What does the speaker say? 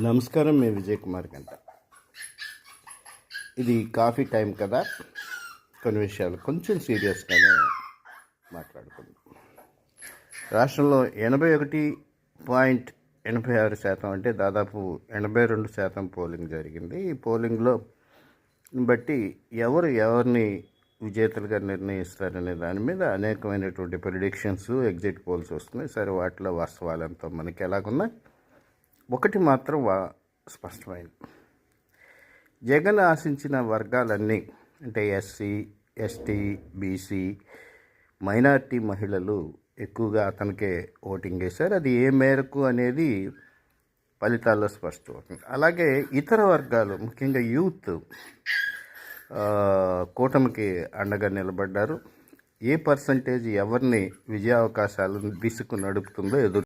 నమస్కారం, మీ విజయ్ కుమార్ గంట. ఇది కాఫీ టైం కదా, కొన్ని విషయాలు కొంచెం సీరియస్గానే మాట్లాడుకుందాం. రాష్ట్రంలో 81.86% అంటే దాదాపు 82% పోలింగ్ జరిగింది. ఈ పోలింగ్లో బట్టి ఎవరిని విజేతలుగా నిర్ణయిస్తారనే దాని మీద అనేకమైనటువంటి ప్రిడిక్షన్స్, ఎగ్జిట్ పోల్స్ వస్తున్నాయి. సరే, వాటిలో వాస్తవాలంతా మనకి ఎలాగున్నా ఒకటి మాత్రం స్పష్టమైంది. జగన్ ఆశించిన వర్గాలన్నీ అంటే ఎస్సీ, ఎస్టీ, బీసీ, మైనార్టీ మహిళలు ఎక్కువగా అతనికే ఓటింగ్ వేశారు. అది ఏ మేరకు అనేది ఫలితాల్లో స్పష్టమవుతుంది. అలాగే ఇతర వర్గాలు, ముఖ్యంగా యూత్ కూటమికి అండగా నిలబడ్డారు. ఏ పర్సంటేజ్ ఎవరిని విజయావకాశాలను దిశకు నడుపుతుందో ఎదురు